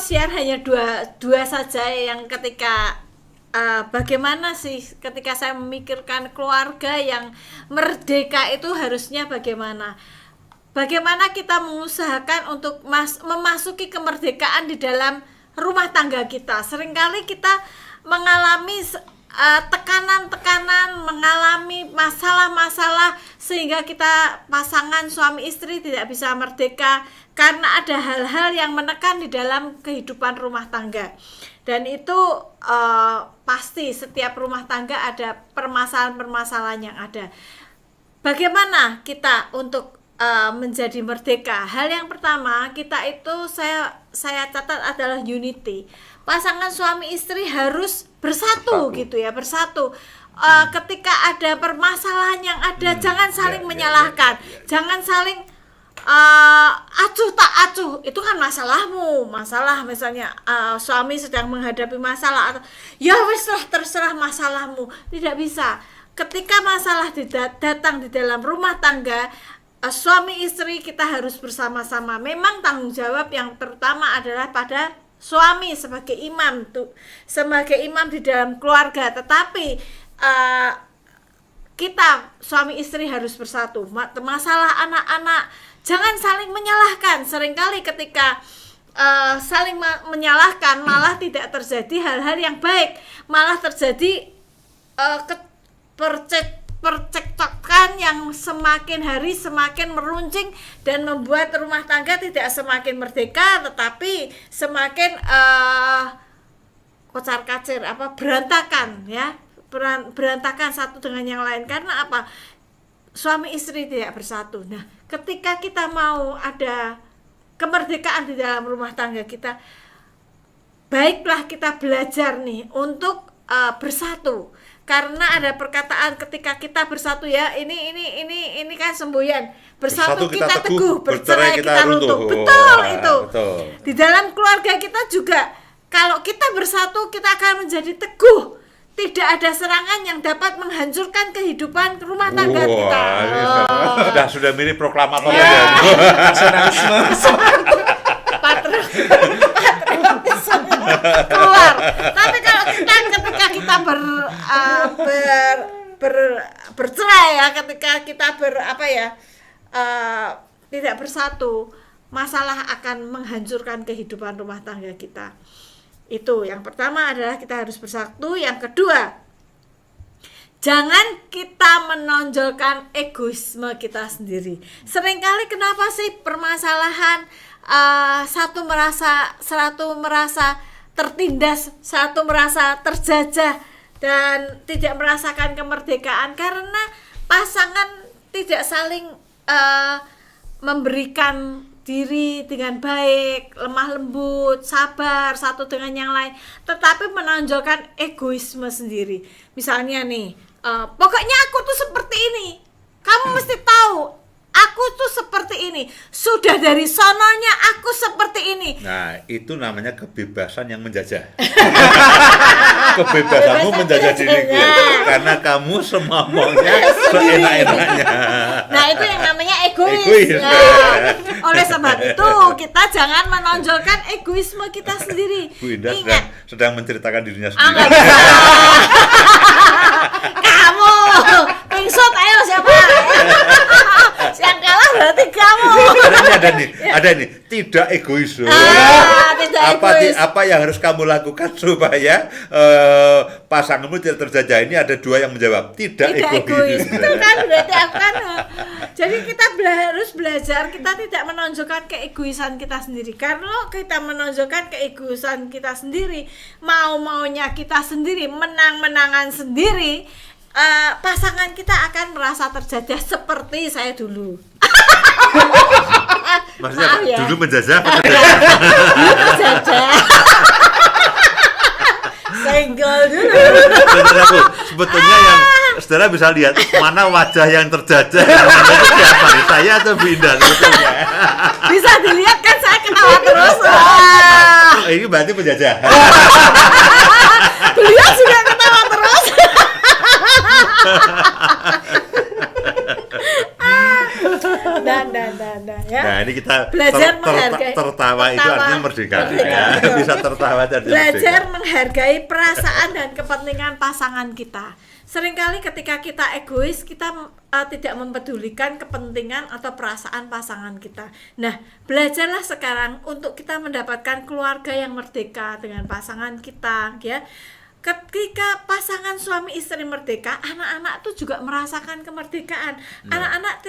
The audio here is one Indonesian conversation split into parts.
share hanya dua saja yang ketika bagaimana sih ketika saya memikirkan keluarga yang merdeka itu harusnya bagaimana kita mengusahakan untuk memasuki kemerdekaan di dalam rumah tangga kita. Seringkali kita mengalami tekanan-tekanan, mengalami masalah-masalah sehingga kita pasangan suami istri tidak bisa merdeka karena ada hal-hal yang menekan di dalam kehidupan rumah tangga. Dan itu pasti setiap rumah tangga ada permasalahan-permasalahan yang ada. Bagaimana kita untuk menjadi merdeka? Hal yang pertama kita itu saya catat adalah unity. Pasangan suami istri harus bersatu gitu ya, bersatu. Ketika ada permasalahan yang ada, jangan saling menyalahkan, jangan saling acuh tak acuh. Itu kan masalah misalnya suami sedang menghadapi masalah atau ya wis lah terserah masalahmu. Tidak bisa. Ketika masalah datang di dalam rumah tangga, suami istri kita harus bersama-sama. Memang tanggung jawab yang terutama adalah pada suami sebagai imam di dalam keluarga, tetapi kita suami istri harus bersatu. Masalah anak-anak jangan saling menyalahkan. Seringkali ketika saling menyalahkan malah tidak terjadi hal-hal yang baik, malah terjadi percekcokan yang semakin hari semakin meruncing dan membuat rumah tangga tidak semakin merdeka tetapi semakin kocar-kacir, berantakan ya, berantakan satu dengan yang lain. Karena apa? Suami istri tidak bersatu. Nah, ketika kita mau ada kemerdekaan di dalam rumah tangga kita, baiklah kita belajar nih untuk bersatu. Karena ada perkataan ketika kita bersatu ya, ini kan semboyan. Bersatu kita teguh, bercerai kita runtuh. Betul itu. Betul. Di dalam keluarga kita juga, kalau kita bersatu kita akan menjadi teguh. Tidak ada serangan yang dapat menghancurkan kehidupan rumah tangga kita. Sudah mirip proklamator ya. Patriotisme keluar. Tapi kalau ketika kita bercerai ya, ketika kita tidak bersatu, masalah akan menghancurkan kehidupan rumah tangga kita. Itu yang pertama adalah kita harus bersatu. Yang kedua, jangan kita menonjolkan egoisme kita sendiri. Seringkali kenapa sih permasalahan satu merasa tertindas, satu merasa terjajah dan tidak merasakan kemerdekaan karena pasangan tidak saling memberikan diri dengan baik, lemah lembut, sabar satu dengan yang lain, tetapi menonjolkan egoisme sendiri. Misalnya nih, pokoknya aku tuh seperti ini, kamu mesti tahu aku tuh seperti ini, sudah dari sononya aku seperti ini. Nah, itu namanya kebebasan yang menjajah. Kebebasanmu menjajah diriku karena kamu semua maunya seenak-enaknya. Nah, itu yang namanya egois. Nah, oleh sebab itu kita jangan menonjolkan egoisme kita sendiri. Bu Indah sedang menceritakan dirinya sendiri. Enggak bisa. Kamu pingsut, ayo siapa? Yang kalah berarti kamu. Ada nih, tidak egois. Apa yang harus kamu lakukan supaya pasanganmu tidak terjajah? Ini ada dua yang menjawab, tidak egois. Itu kan berarti akan. Jadi kita harus belajar, kita tidak menonjolkan keegoisan kita sendiri. Kalau kita menonjolkan keegoisan kita sendiri, mau-maunya kita sendiri, menang-menangan sendiri, pasangan kita akan merasa terjajah seperti saya dulu. Maksudnya ya? Dulu menjajah apa dulu menjajah. Senggol dulu. Saudaraku, sebetulnya yang saudara bisa lihat mana wajah yang terjajah itu siapa nih, saya atau Bu Indah sebetulnya. Bisa dilihat kan saya ketawa terus. Ini berarti penjajah. Beliau juga ketawa terus. Dan Nah, ini kita belajar menghargai. tertawa itu artinya merdeka. Ya, bisa tertawa jadi belajar merdeka. menghargai perasaan dan kepentingan pasangan kita. Seringkali ketika kita egois, kita tidak mempedulikan kepentingan atau perasaan pasangan kita. Nah, belajarlah sekarang untuk kita mendapatkan keluarga yang merdeka dengan pasangan kita, ya. Ketika pasangan suami istri merdeka, anak-anak itu juga merasakan kemerdekaan. Anak-anak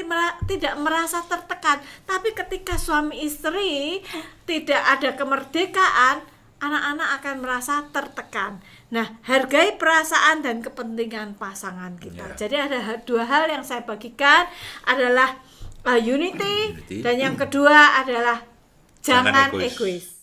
tidak merasa tertekan. Tapi ketika suami istri tidak ada kemerdekaan, anak-anak akan merasa tertekan. Nah, hargai perasaan dan kepentingan pasangan kita. Jadi ada dua hal yang saya bagikan adalah unity, dan yang kedua adalah jangan egois.